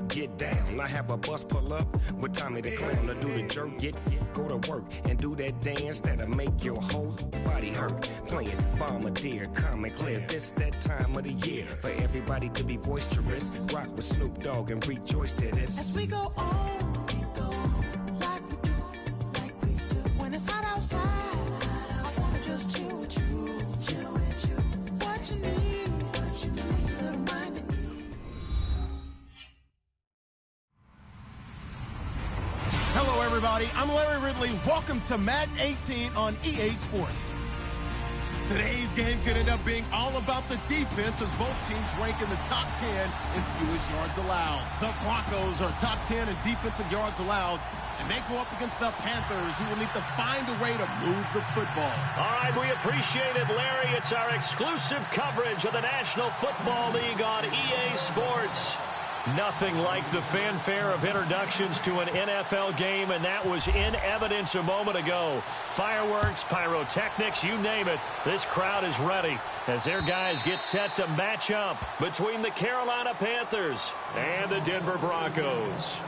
get down. I have a bus pull up with Tommy the Clown to do the jerk, go to work and do that dance that'll make your whole body hurt. Playing Bombardier, calm and clear. This that time of the year for everybody to be boisterous. Rock with Snoop Dogg and rejoice to this. As we go on, like we do. When it's hot outside, I wanna just chill with you. What you need, a little mind to ease. Hello, everybody. I'm Larry Ridley. Welcome to Madden 18 on EA Sports. Today's game could end up being all about the defense as both teams rank in the top 10 in fewest yards allowed. The Broncos are top 10 in defensive yards allowed, and they go up against the Panthers, who will need to find a way to move the football. All right, we appreciate it, Larry. It's our exclusive coverage of the National Football League on EA Sports. Nothing like the fanfare of introductions to an NFL game, and that was in evidence a moment ago. Fireworks, pyrotechnics, you name it. This crowd is ready as their guys get set to match up between the Carolina Panthers and the Denver Broncos.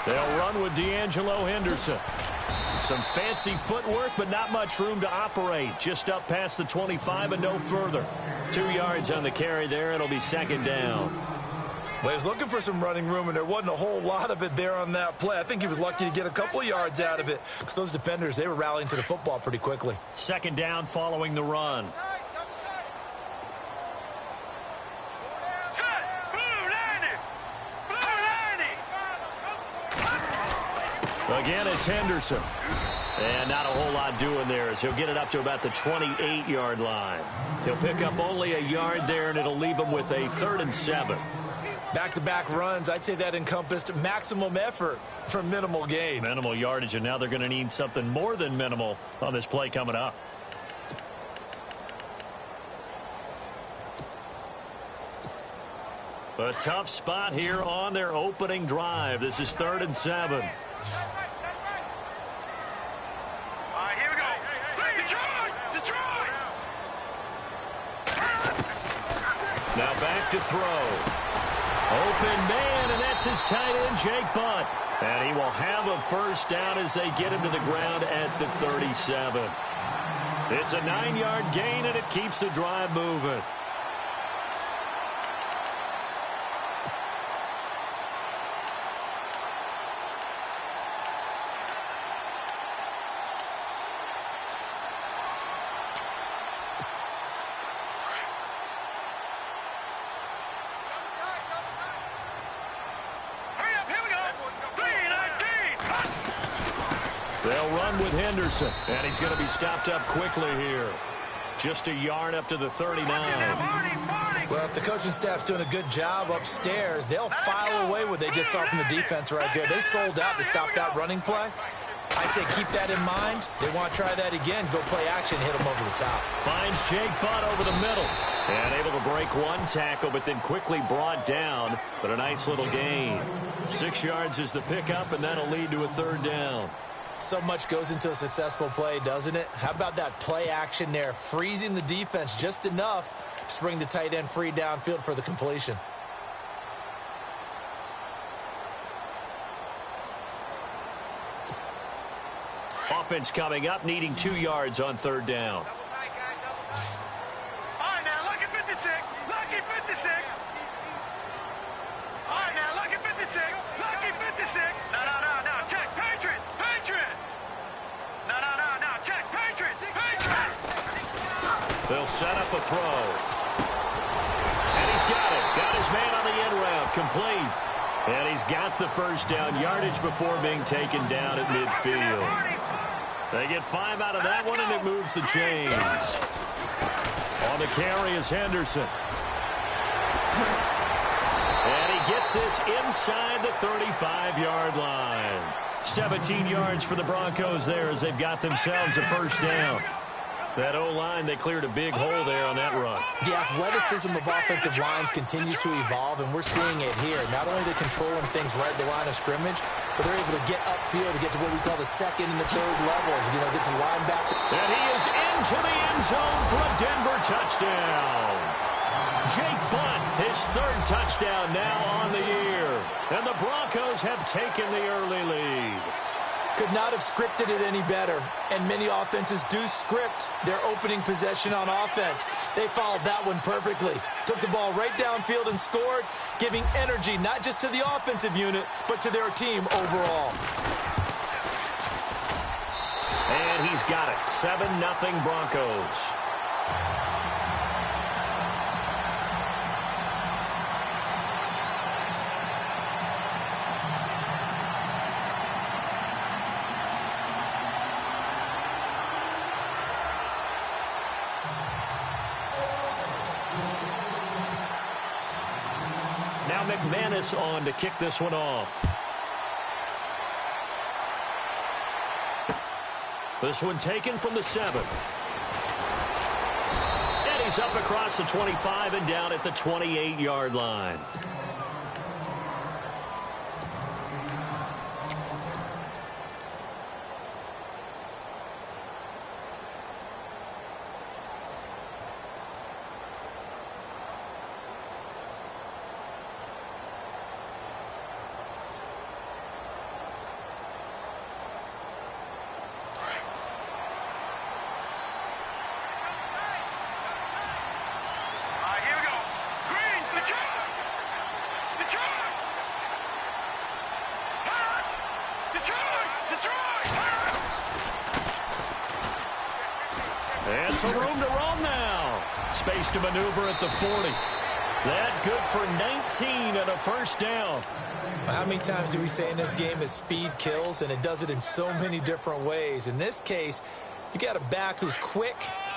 They'll run with D'Angelo Henderson. Some fancy footwork, but not much room to operate. Just up past the 25 and no further. 2 yards on the carry there. It'll be second down. Well, he was looking for some running room, and there wasn't a whole lot of it there on that play. I think he was lucky to get a couple of yards out of it because those defenders, they were rallying to the football pretty quickly. Second down following the run. Again, it's Henderson. And not a whole lot doing there as he'll get it up to about the 28-yard line. He'll pick up only a yard there, and it'll leave him with a 3rd and 7. Back-to-back runs, I'd say that encompassed maximum effort for minimal gain. Minimal yardage, and now they're going to need something more than minimal on this play coming up. A tough spot here on their opening drive. This is 3rd and 7. Now back to throw. Open man, and that's his tight end, Jake Butt. And he will have a first down as they get him to the ground at the 37. It's a 9-yard gain, and it keeps the drive moving. They'll run with Henderson, and he's going to be stopped up quickly here. Just a yard up to the 39. Well, if the coaching staff's doing a good job upstairs, they'll file away what they just saw from the defense right there. They sold out to stop that running play. I'd say keep that in mind. They want to try that again. Go play action, hit them over the top. Finds Jake Butt over the middle. And able to break one tackle, but then quickly brought down. But a nice little gain. 6 yards is the pickup, and that'll lead to a 3rd down. So much goes into a successful play, doesn't it? How about that play action there? Freezing the defense just enough to bring the tight end free downfield for the completion. Offense coming up, needing 2 yards on 3rd down. All right, now, look at 56. Lucky 56. All right, now, look at 56. Lucky 56. No. Check. Patriot. No. Check. Patriot. They'll set up a throw. And he's got it. Got his man on the end route. Complete. And he's got the first down. Yardage before being taken down at midfield. They get 5 out of that one, and it moves the chains. On the carry is Henderson. And he gets this inside the 35-yard line. 17 yards for the Broncos there as they've got themselves a first down. That O-line, they cleared a big hole there on that run. The athleticism of offensive lines continues to evolve, and we're seeing it here. Not only are they controlling things right at the line of scrimmage, but they're able to get upfield to get to what we call the second and the third levels. You know, get to linebacker. And he is into the end zone for a Denver touchdown. Jake Butt, his third touchdown now on the year. And the Broncos have taken the early lead. Could not have scripted it any better. And many offenses do script their opening possession on offense. They followed that one perfectly. Took the ball right downfield and scored, giving energy not just to the offensive unit, but to their team overall. And he's got it. 7-0 Broncos. Now McManus on to kick this one off. This one taken from the 7. And he's up across the 25 and down at the 28-yard line. And some room to roam now. Space to maneuver at the 40. That good for 19 and a first down. How many times do we say in this game that speed kills, and it does it in so many different ways? In this case, you got a back who's quick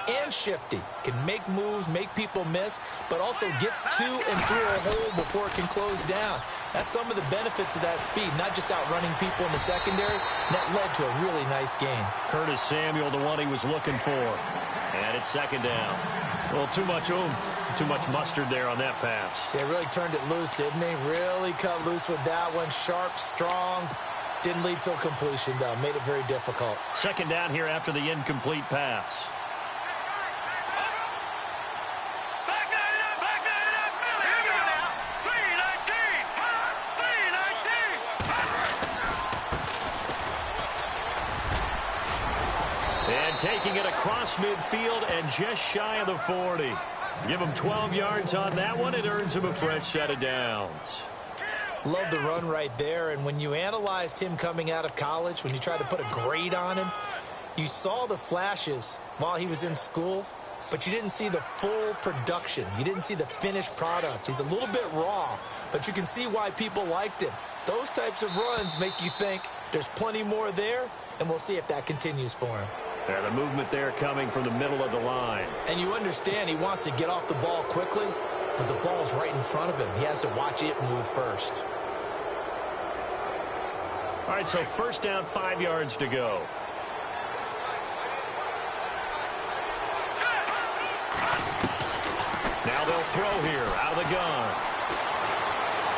and shifty, can make moves, make people miss, but also gets to and through a hole before it can close down. That's some of the benefits of that speed, not just outrunning people in the secondary. And that led to a really nice gain. Curtis Samuel, the one he was looking for. And it's second down. Well, too much oomph, too much mustard there on that pass. They really turned it loose, didn't they? Really cut loose with that one. Sharp, strong. Didn't lead to a completion, though. Made it very difficult. Second down here after the incomplete pass. And taking it across midfield and just shy of the 40. Give him 12 yards on that one. It earns him a fresh set of downs. Love the run right there. And when you analyzed him coming out of college, when you tried to put a grade on him, you saw the flashes while he was in school, but you didn't see the full production. You didn't see the finished product. He's a little bit raw, but you can see why people liked him. Those types of runs make you think there's plenty more there, and we'll see if that continues for him. Yeah, the movement there coming from the middle of the line. And you understand he wants to get off the ball quickly, but the ball's right in front of him. He has to watch it move first. All right, so first down, 5 yards to go. Now they'll throw here out of the gun.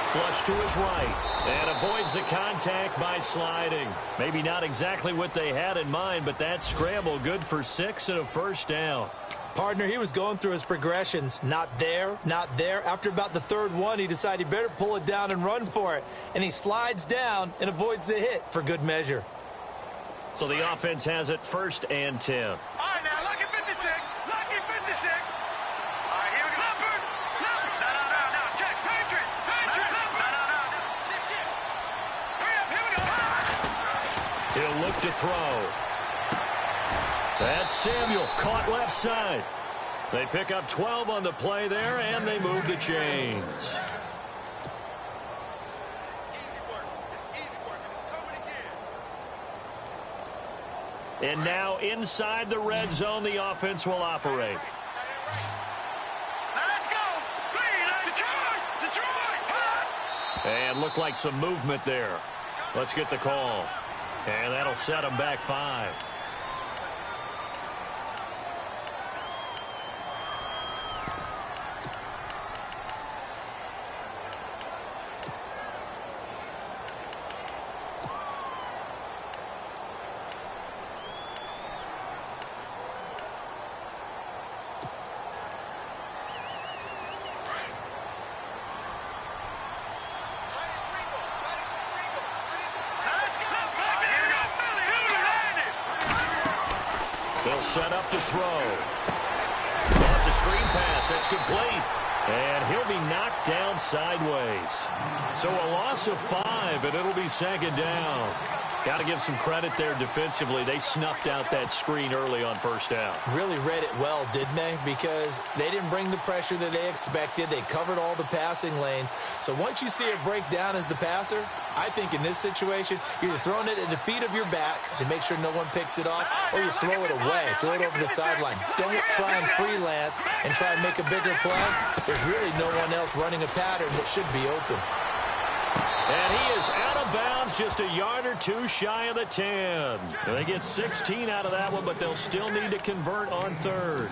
Flush to his right and avoids the contact by sliding. Maybe not exactly what they had in mind, but that scramble good for 6 and a first down. Partner, he was going through his progressions. Not there, not there. After about the third one, he decided he better pull it down and run for it. And he slides down and avoids the hit for good measure. So the offense has it 1st and 10. All right, now, lucky 56. Lucky 56. All right, here we go. Leopard. No. Check. Patriot. No. Shit. Hurry up. Here we go. He'll look to throw. That's Samuel caught left side. They pick up 12 on the play there, and they move the chains. And now inside the red zone, the offense will operate. Now let's go. Detroit. And looked like some movement there. Let's get the call. And that'll set them back 5. They'll set up to throw. Oh, it's a screen pass. That's complete. And he'll be knocked down sideways. So a loss of 5, and it'll be second down. Got to give some credit there defensively. They snuffed out that screen early on first down. Really read it well, didn't they? Because they didn't bring the pressure that they expected. They covered all the passing lanes. So once you see it break down as the passer, I think in this situation, you're either throwing it at the feet of your back to make sure no one picks it off, or you throw it away, throw it over the sideline. Don't try and freelance and try and make a bigger play. There's really no one else running a pattern that should be open. And he is out of bounds, just a yard or 2 shy of the 10. They get 16 out of that one, but they'll still need to convert on third.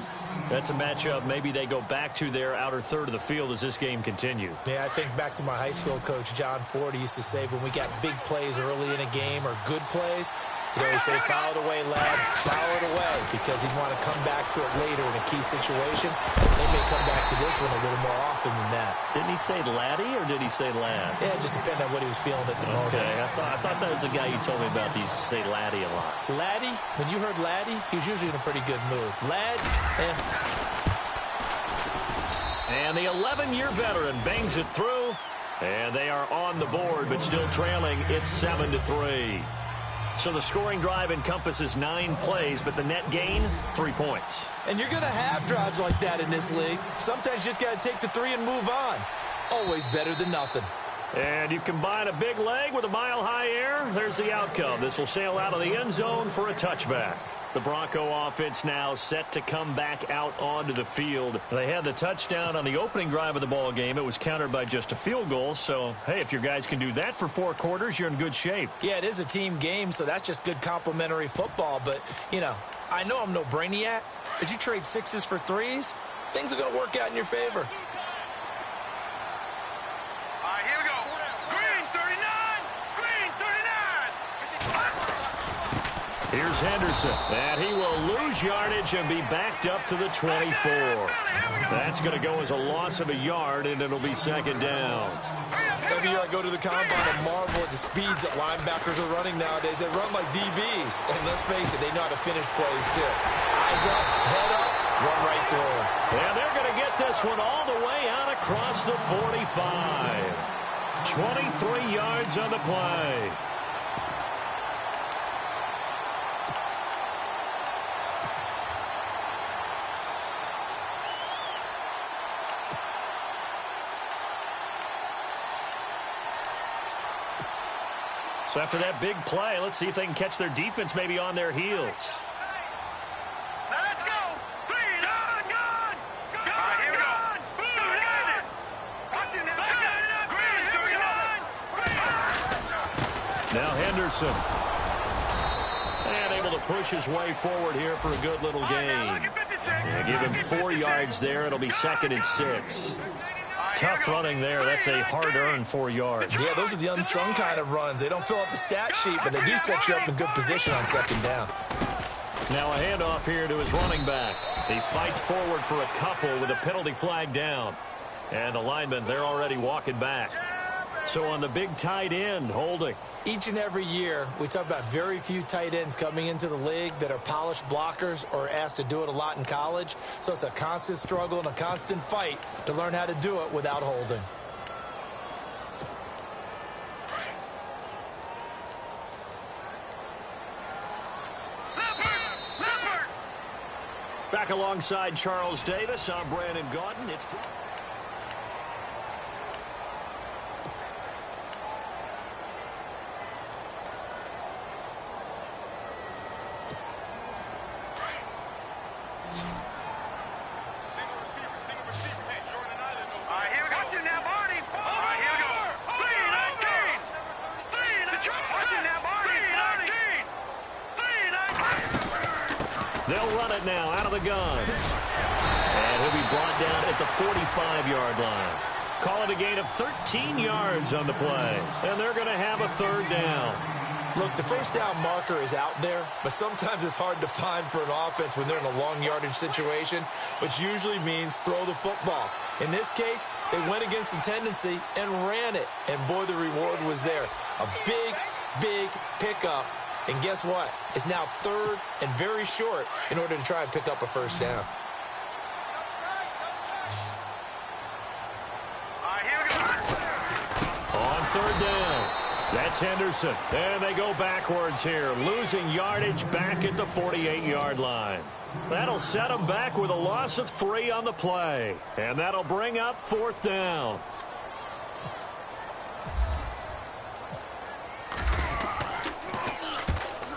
That's a matchup maybe they go back to their outer third of the field as this game continues. Yeah, I think back to my high school coach, John Ford. He used to say when we got big plays early in a game or good plays, he'd always say, foul it away, lad, foul it away, because he'd want to come back to it later in a key situation. They may come back to this one a little more often than that. Didn't he say laddie or did he say lad? Yeah, it just depended on what he was feeling at the moment. Okay, I thought that was the guy you told me about. He used to say laddie a lot. Laddie, when you heard laddie, he was usually in a pretty good mood. Lad, And the 11-year veteran bangs it through, and they are on the board, but still trailing. It's 7-3. So the scoring drive encompasses 9 plays, but the net gain, 3 points. And you're going to have drives like that in this league. Sometimes you just got to take the 3 and move on. Always better than nothing. And you combine a big leg with a mile-high air, there's the outcome. This will sail out of the end zone for a touchback. The Bronco offense now set to come back out onto the field. They had the touchdown on the opening drive of the ball game. It was countered by just a field goal. So, hey, if your guys can do that for 4 quarters, you're in good shape. Yeah, it is a team game, so that's just good complimentary football. But, you know, I know I'm no brainiac, but you trade 6s for 3s, things are going to work out in your favor. Here's Henderson, and he will lose yardage and be backed up to the 24. That's going to go as a loss of a yard, and it'll be second down. Every year I go to the combine and marvel at the speeds that linebackers are running nowadays. They run like DBs, and let's face it, they know how to finish plays too. Eyes up, head up, run right through them. And they're going to get this one all the way out across the 45. 23 yards on the play. So after that big play, let's see if they can catch their defense maybe on their heels. Now let's go. Clean on, gone. Gone, here we go. Watch it now. Now Henderson. And able to push his way forward here for a good little gain. Give him 4 yards there. It'll be second and 6. Tough running there. That's a hard-earned 4 yards. Yeah, those are the unsung kind of runs. They don't fill up the stat sheet, but they do set you up in good position on second down. Now a handoff here to his running back. He fights forward for a couple with a penalty flag down. And the linemen, they're already walking back. So on the big tight end, holding. Each and every year, we talk about very few tight ends coming into the league that are polished blockers or asked to do it a lot in college. So it's a constant struggle and a constant fight to learn how to do it without holding. Back alongside Charles Davis, I'm Brandon Gaudin. It's... They'll run it now out of the gun. And he'll be brought down at the 45-yard line. Call it a gain of 13 yards on the play. And they're going to have a third down. Look, the first down marker is out there, but sometimes it's hard to find for an offense when they're in a long yardage situation, which usually means throw the football. In this case, they went against the tendency and ran it. And boy, the reward was there. A big, big pickup. And guess what? It's now third and very short in order to try and pick up a first down. On third down, that's Henderson. And they go backwards here, losing yardage back at the 48-yard line. That'll set them back with a loss of 3 on the play. And that'll bring up fourth down.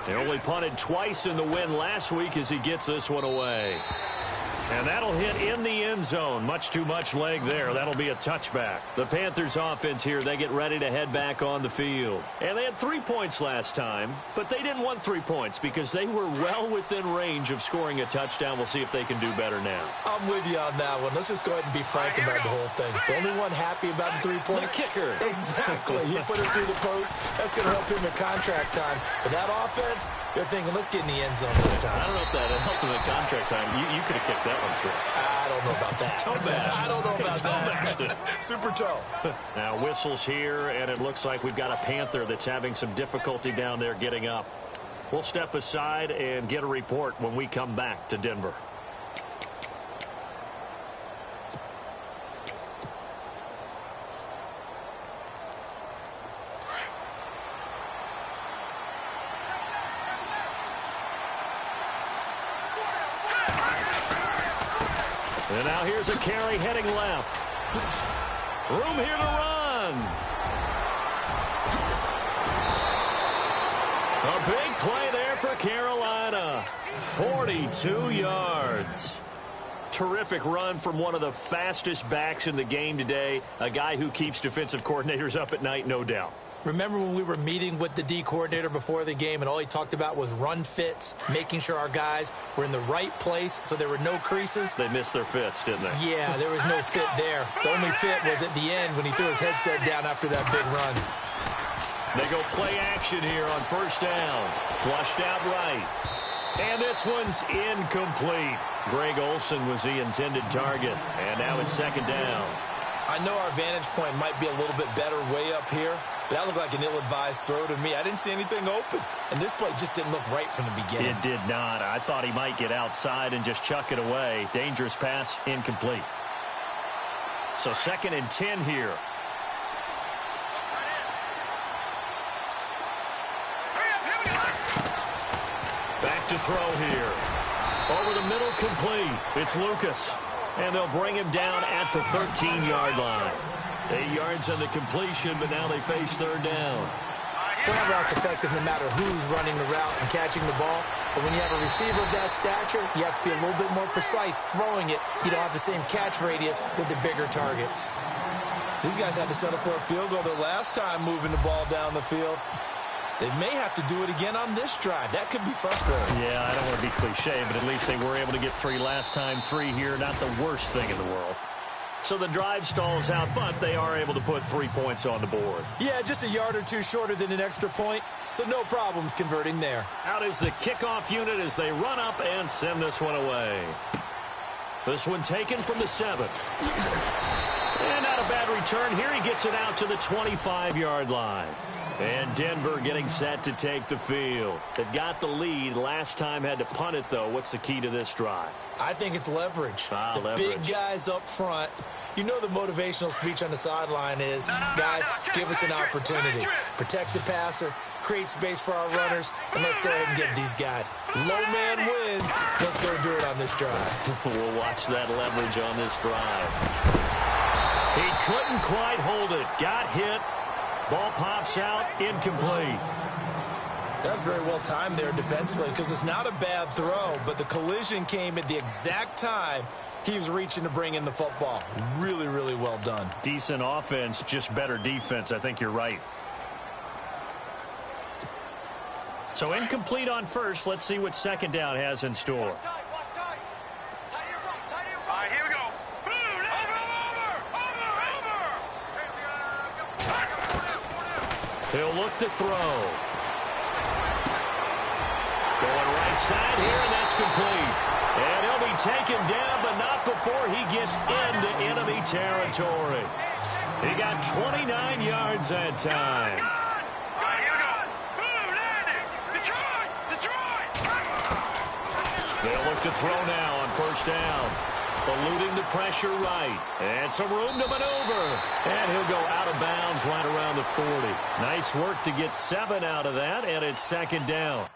He only punted twice in the win last week as he gets this one away. And that'll hit in the end zone. Much too much leg there. That'll be a touchback. The Panthers offense here, they get ready to head back on the field. And they had 3 points last time, but they didn't want 3 points because they were well within range of scoring a touchdown. We'll see if they can do better now. I'm with you on that one. Let's just go ahead and be frank about the whole thing. The only one happy about the 3-point? The kicker. Exactly. He put it through the post. That's going to help him in contract time. But that offense, they're thinking, let's get in the end zone this time. I don't know if that helped him in contract time. You could have kicked that one through. I don't know about that. I don't know about that. Super toe. Now whistles here, and it looks like we've got a Panther that's having some difficulty down there getting up. We'll step aside and get a report when we come back to Denver. And now here's a carry heading left. Room here to run. A big play there for Carolina. 42 yards. Terrific run from one of the fastest backs in the game today. A guy who keeps defensive coordinators up at night, no doubt. Remember when we were meeting with the D coordinator before the game and all he talked about was run fits, making sure our guys were in the right place so there were no creases? They missed their fits, didn't they? Yeah, there was no fit there. The only fit was at the end when he threw his headset down after that big run. They go play action here on first down. Flushed out right. And this one's incomplete. Greg Olsen was the intended target. And now it's second down. I know our vantage point might be a little bit better way up here, but that looked like an ill-advised throw to me. I didn't see anything open, and this play just didn't look right from the beginning. It did not. I thought he might get outside and just chuck it away. Dangerous pass, incomplete. So 2nd and 10 here. Back to throw here. Over the middle, complete. It's Lucas. And they'll bring him down at the 13-yard line. 8 yards on the completion, but now they face third down. Slant route's effective no matter who's running the route and catching the ball. But when you have a receiver of that stature, you have to be a little bit more precise throwing it. You don't have the same catch radius with the bigger targets. These guys had to settle for a field goal their last time moving the ball down the field. They may have to do it again on this drive. That could be frustrating. Yeah, I don't want to be cliche, but at least they were able to get 3 last time. 3 here, not the worst thing in the world. So the drive stalls out, but they are able to put 3 points on the board. Yeah, just a yard or two shorter than an extra point, so no problems converting there. Out is the kickoff unit as they run up and send this one away. This one taken from the 7. And not a bad return here. He gets it out to the 25-yard line. And Denver getting set to take the field. They've got the lead. Last time had to punt it, though. What's the key to this drive? I think it's leverage. Leverage. Big guys up front. You know the motivational speech on the sideline is, guys, give us an opportunity. Protect the passer, create space for our runners, and let's go ahead and get these guys. Low man wins. Let's go do it on this drive. We'll watch that leverage on this drive. He couldn't quite hold it. Got hit. Ball pops out, incomplete. That's very well timed there defensively because it's not a bad throw, but the collision came at the exact time he was reaching to bring in the football. Really, really well done. Decent offense, just better defense. I think you're right. So incomplete on first. Let's see what second down has in store. All right, here we go. Over. He'll look to throw. Going right side here, and that's complete. And he'll be taken down, but not before he gets into enemy territory. He got 29 yards that time. All right, here we go. Landing. Detroit. They'll look to throw now on first down. Eluding the pressure right. And some room to maneuver. And he'll go out of bounds right around the 40. Nice work to get 7 out of that, and it's second down.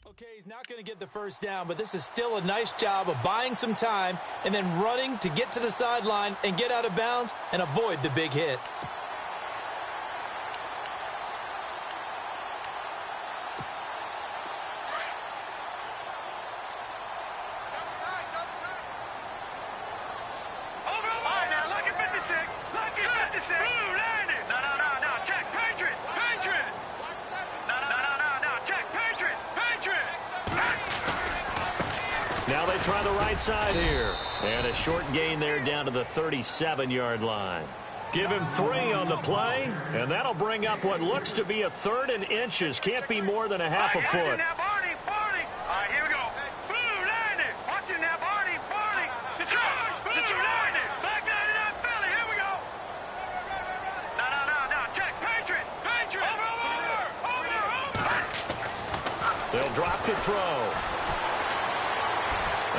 Okay, he's not going to get the first down, but this is still a nice job of buying some time and then running to get to the sideline and get out of bounds and avoid the big hit. Now they try the right side here. And a short gain there down to the 37-yard line. Give him 3 on the play, and that'll bring up what looks to be a 3rd and inches. Can't be more than a half a foot. They'll drop to throw.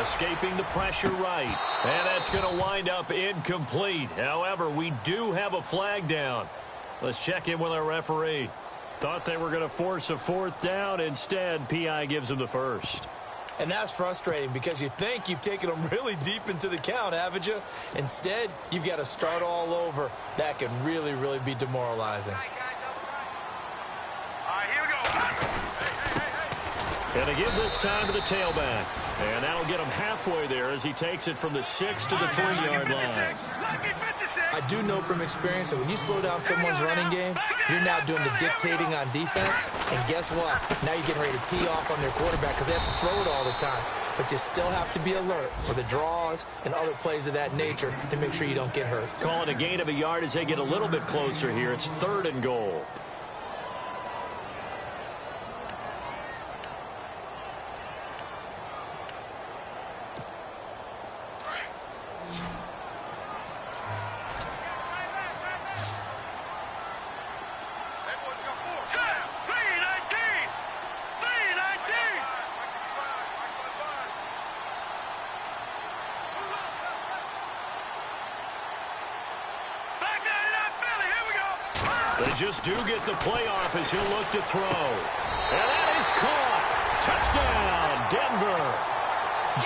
Escaping the pressure right. And that's going to wind up incomplete. However, we do have a flag down. Let's check in with our referee. Thought they were going to force a 4th down. Instead, PI gives them the first. And that's frustrating because you think you've taken them really deep into the count, haven't you? Instead, you've got to start all over. That can really, really be demoralizing. And they give this time to the tailback. And that'll get him halfway there as he takes it from the 6 to the 3-yard line. I do know from experience that when you slow down someone's running game, you're now doing the dictating on defense. And guess what? Now you're getting ready to tee off on their quarterback because they have to throw it all the time. But you still have to be alert for the draws and other plays of that nature to make sure you don't get hurt. Calling a gain of a yard as they get a little bit closer here. It's 3rd and goal. They just do get the playoff as he'll look to throw. And that is caught. Touchdown, Denver.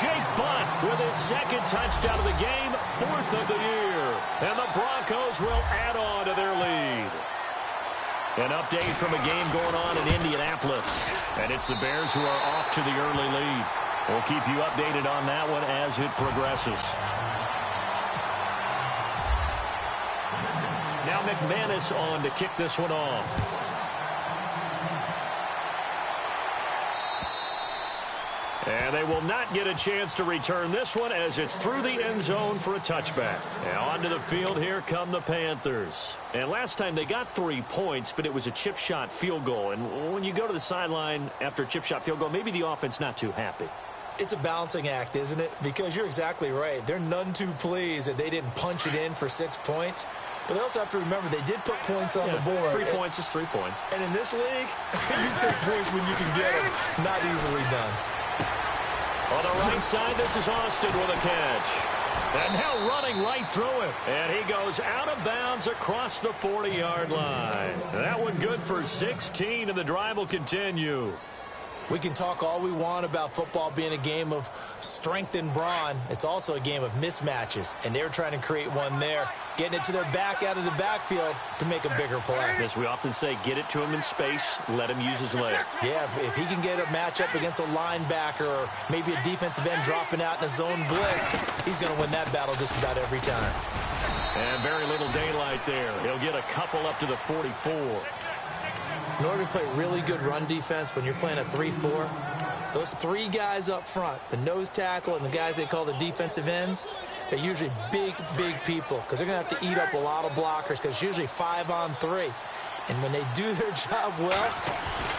Jake Butt with his 2nd touchdown of the game, 4th of the year. And the Broncos will add on to their lead. An update from a game going on in Indianapolis. And it's the Bears who are off to the early lead. We'll keep you updated on that one as it progresses. Now McManus on to kick this one off. And they will not get a chance to return this one as it's through the end zone for a touchback. Now onto the field, here come the Panthers. And last time they got 3 points, but it was a chip shot field goal. And when you go to the sideline after a chip shot field goal, maybe the offense not too happy. It's a balancing act, isn't it? Because you're exactly right. They're none too pleased that they didn't punch it in for 6 points. But they also have to remember they did put points on the board. 3 points is 3 points. And in this league, you take points when you can get them. Not easily done. On the right side, this is Austin with a catch. And now running right through it. And he goes out of bounds across the 40-yard line. That one good for 16, and the drive will continue. We can talk all we want about football being a game of strength and brawn. It's also a game of mismatches, and they're trying to create one there, getting it to their back out of the backfield to make a bigger play. As we often say, get it to him in space, let him use his leg. Yeah, if he can get a matchup against a linebacker or maybe a defensive end dropping out in a zone blitz, he's going to win that battle just about every time. And very little daylight there. He'll get a couple up to the 44. In order to play really good run defense when you're playing a 3-4, those three guys up front, the nose tackle and the guys they call the defensive ends, they're usually big, big people because they're going to have to eat up a lot of blockers because it's usually 5-on-3. And when they do their job well,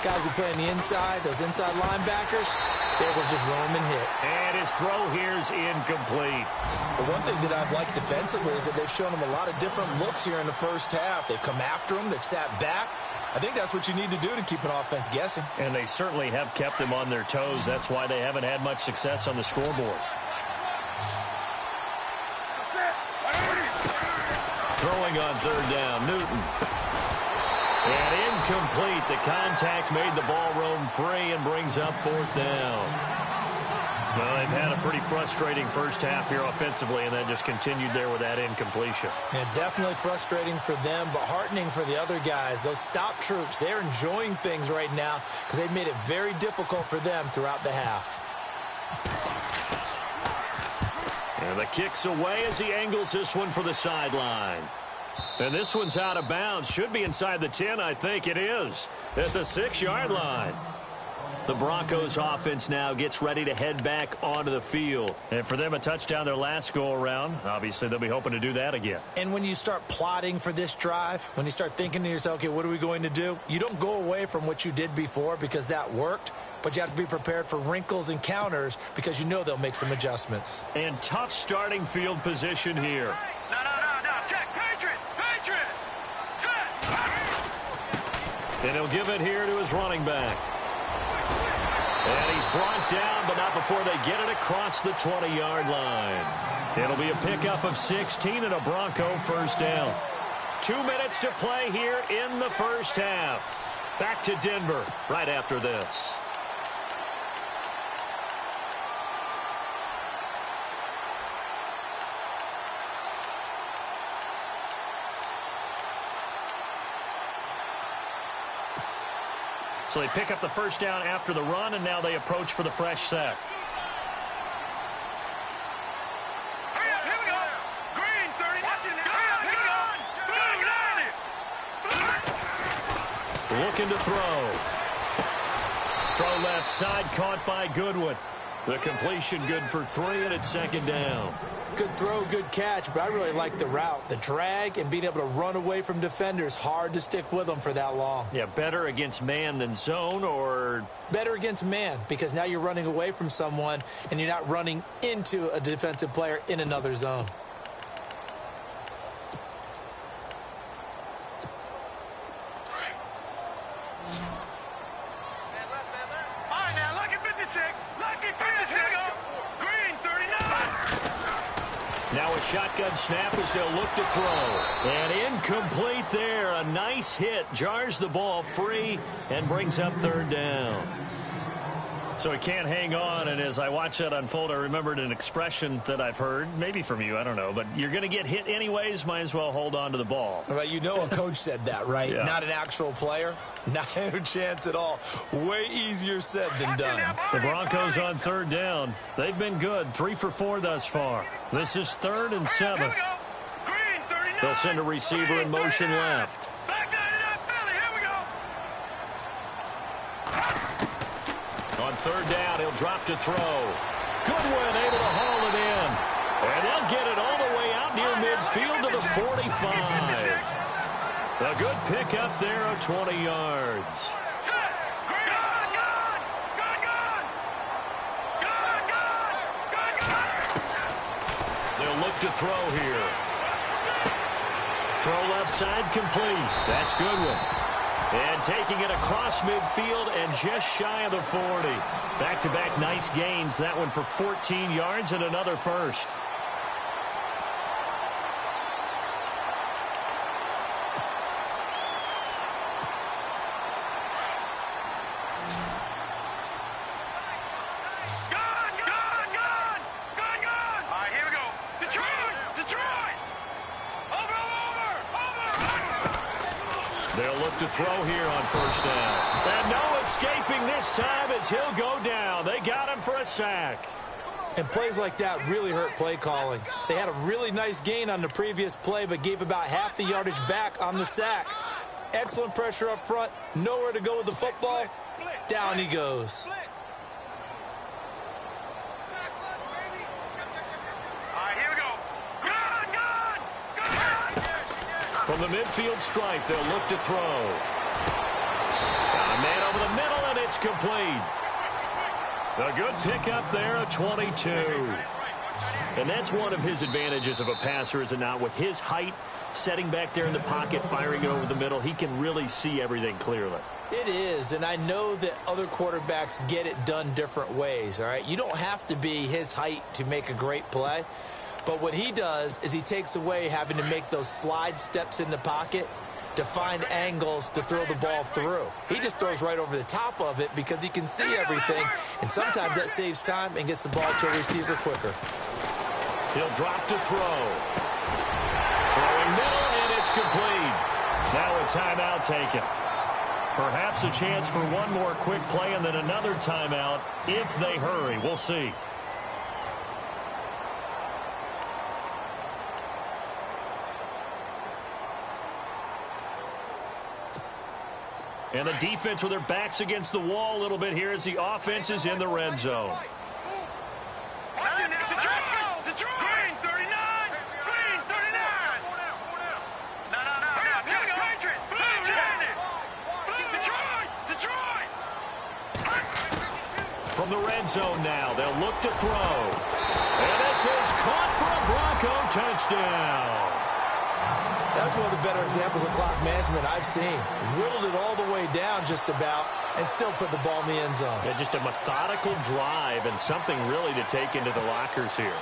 guys who play on the inside, those inside linebackers, they will just roam and hit. And his throw here is incomplete. But one thing that I've liked defensively is that they've shown him a lot of different looks here in the first half. They've come after him. They've sat back. I think that's what you need to do to keep an offense guessing. And they certainly have kept them on their toes. That's why they haven't had much success on the scoreboard. Throwing on third down, Newton. And incomplete. The contact made the ball roam free and brings up fourth down. Well, they've had a pretty frustrating first half here offensively, and that just continued there with that incompletion. Yeah, definitely frustrating for them, but heartening for the other guys. Those stop troops, they're enjoying things right now because they've made it very difficult for them throughout the half. And the kick's away as he angles this one for the sideline. And this one's out of bounds. Should be inside the 10, I think it is, at the 6-yard line. The Broncos offense now gets ready to head back onto the field. And for them, a touchdown their last go-around. Obviously, they'll be hoping to do that again. And when you start plotting for this drive, when you start thinking to yourself, okay, what are we going to do? You don't go away from what you did before because that worked, but you have to be prepared for wrinkles and counters because you know they'll make some adjustments. And tough starting field position here. No. Check. Patriot. Set. And he'll give it here to his running back. And he's brought down, but not before they get it across the 20-yard line. It'll be a pickup of 16 and a Bronco first down. 2 minutes to play here in the first half. Back to Denver right after this. So they pick up the first down after the run, and now they approach for the fresh set. Here we go. Green, 30. Go. Looking to throw. Throw left side, caught by Goodwin. The completion good for 3, and it's second down. Good throw, good catch, but I really like the route. The drag and being able to run away from defenders, hard to stick with them for that long. Yeah, better against man than zone, or better against man because now you're running away from someone and you're not running into a defensive player in another zone. All right, now, lucky 56. Lucky 56. Green, 39. now a shotgun snap as they'll look to throw. And incomplete there. A nice hit. Jars the ball free and brings up third down. So he can't hang on, and as I watch that unfold, I remembered an expression that I've heard, maybe from you, I don't know, but you're going to get hit anyways, might as well hold on to the ball. Right, you know a coach said that, right? Yeah. Not an actual player. Not a chance at all. Way easier said than done. The Broncos on third down. They've been good, 3 for 4 thus far. This is 3rd and 7. Here we go. Green, 39. They'll send a receiver in motion left. Back 99, Philly. Here we go. On third down, he'll drop to throw. Goodwin able to haul it in. And they'll get it all the way out near midfield to the 45. A good pickup there of 20 yards. Set. They'll look to throw here. Throw left side complete. That's Goodwin. And taking it across midfield and just shy of the 40. Back-to-back nice gains. That one for 14 yards and another first. They'll look to throw here on first down. And no escaping this time as he'll go down. They got him for a sack. And plays like that really hurt play calling. They had a really nice gain on the previous play, but gave about half the yardage back on the sack. Excellent pressure up front. Nowhere to go with the football. Down he goes. From the midfield stripe, they'll look to throw. Got a man over the middle, and it's complete. A good pickup there, a 22. And that's one of his advantages of a passer, is it not? With his height, setting back there in the pocket, firing it over the middle, he can really see everything clearly. It is, and I know that other quarterbacks get it done different ways, all right? You don't have to be his height to make a great play. But what he does is he takes away having to make those slide steps in the pocket to find angles to throw the ball through. He just throws right over the top of it because he can see everything, and sometimes that saves time and gets the ball to a receiver quicker. He'll drop to throw. Throwing middle, and it's complete. Now a timeout taken. Perhaps a chance for one more quick play and then another timeout if they hurry. We'll see. And the defense with their backs against the wall a little bit here as the offense is in the red zone. Green 39! Green 39! Detroit! From the red zone now, they'll look to throw. And this is caught for a Bronco touchdown. That's one of the better examples of clock management I've seen. Whittled it all the way down just about and still put the ball in the end zone. Yeah, just a methodical drive and something really to take into the lockers here.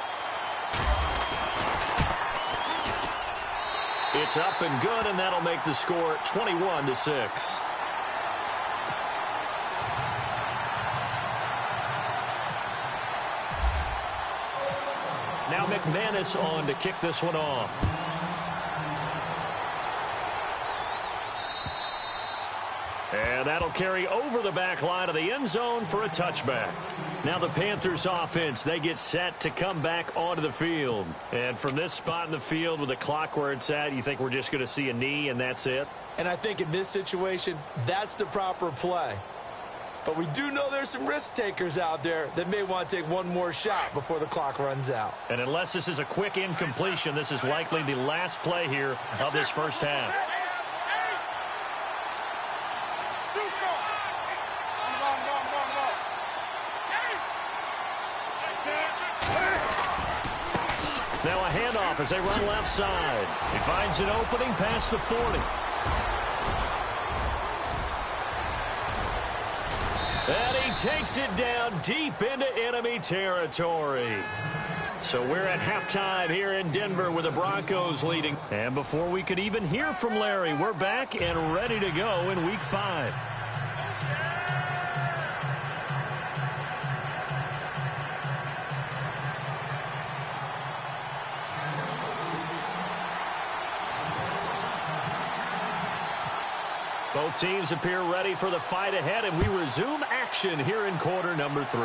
It's up and good, and that'll make the score 21-6. Now McManus on to kick this one off. And that'll carry over the back line of the end zone for a touchback. Now the Panthers offense, they get set to come back onto the field. And from this spot in the field with the clock where it's at, you think we're just going to see a knee and that's it? And I think in this situation, that's the proper play. But we do know there's some risk takers out there that may want to take one more shot before the clock runs out. And unless this is a quick incompletion, this is likely the last play here of this first half. Now a handoff as they run left side. He finds an opening past the 40. And he takes it down deep into enemy territory. So we're at halftime here in Denver with the Broncos leading. And before we could even hear from Larry, we're back and ready to go in Week 5. Both teams appear ready for the fight ahead, and we resume action here in quarter number 3.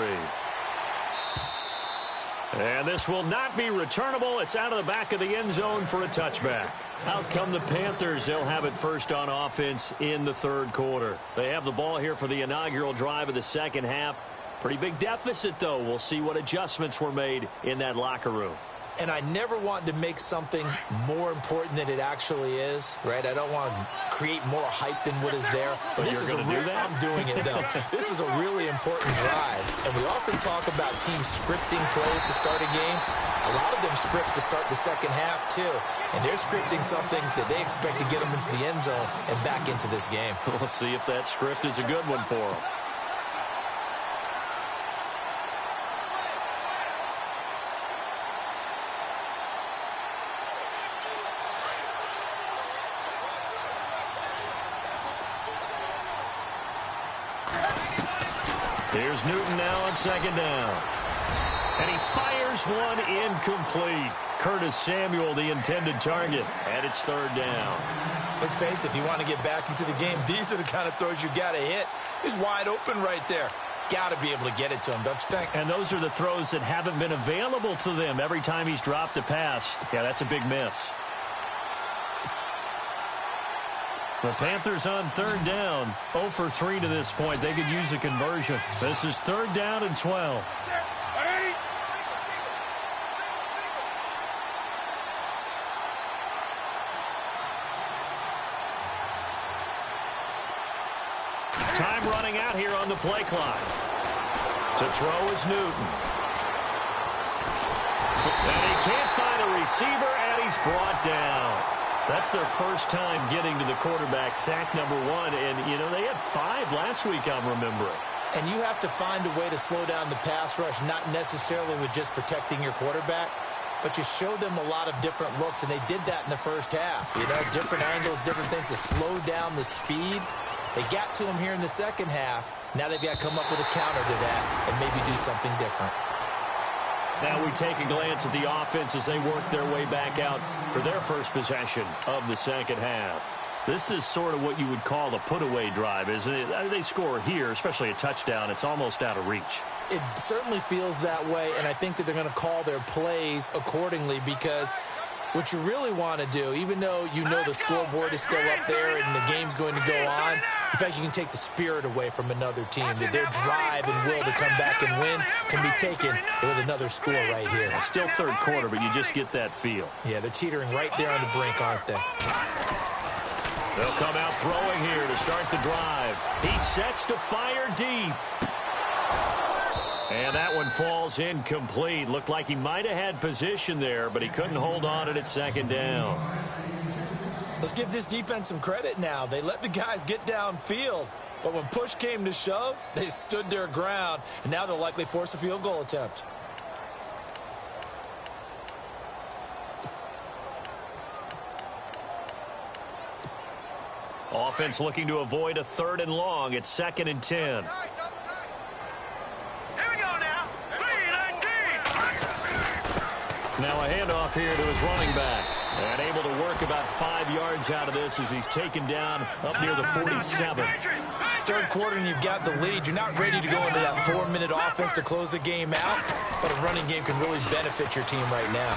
And this will not be returnable. It's out of the back of the end zone for a touchback. Out come the Panthers. They'll have it first on offense in the third quarter. They have the ball here for the inaugural drive of the second half. Pretty big deficit, though. We'll see what adjustments were made in that locker room. And I never want to make something more important than it actually is, right? I don't want to create more hype than what is there. But this is a real, I'm doing it, though. This is a really important drive. And we often talk about teams scripting plays to start a game. A lot of them script to start the second half, too. And they're scripting something that they expect to get them into the end zone and back into this game. We'll see if that script is a good one for them. Here's Newton now on second down. And he fires one incomplete. Curtis Samuel, the intended target, and it's third down. Let's face it, if you want to get back into the game, these are the kind of throws you got to hit. He's wide open right there. Got to be able to get it to him, don't you think? And those are the throws that haven't been available to them every time he's dropped a pass. Yeah, that's a big miss. The Panthers on third down, 0 for 3 to this point. They could use a conversion. This is third down and 12. Time running out here on the play clock. To throw is Newton. And he can't find a receiver, and he's brought down. That's their first time getting to the quarterback, sack number 1. And, you know, they had 5 last week, I'm remembering. And you have to find a way to slow down the pass rush, not necessarily with just protecting your quarterback, but you show them a lot of different looks, and they did that in the first half. You know, different angles, different things to slow down the speed. They got to him here in the second half. Now they've got to come up with a counter to that and maybe do something different. Now we take a glance at the offense as they work their way back out for their first possession of the second half. This is sort of what you would call a put-away drive, isn't it? They score here, especially a touchdown. It's almost out of reach. It certainly feels that way, and I think that they're going to call their plays accordingly, because what you really want to do, even though you know the scoreboard is still up there and the game's going to go on, in fact, you can take the spirit away from another team, that their drive and will to come back and win can be taken with another score right here. Still third quarter, but you just get that feel. Yeah, they're teetering right there on the brink, aren't they? They'll come out throwing here to start the drive. He sets to fire deep. And that one falls incomplete. Looked like he might have had position there, but he couldn't hold on at second down. Let's give this defense some credit now. They let the guys get downfield, but when push came to shove, they stood their ground, and now they'll likely force a field goal attempt. Offense looking to avoid a 3rd and long. It's 2nd and 10. Now a handoff here to his running back. And able to work about 5 yards out of this as he's taken down up near the 47. Third quarter and you've got the lead. You're not ready to go into that 4-minute offense to close the game out, but a running game can really benefit your team right now.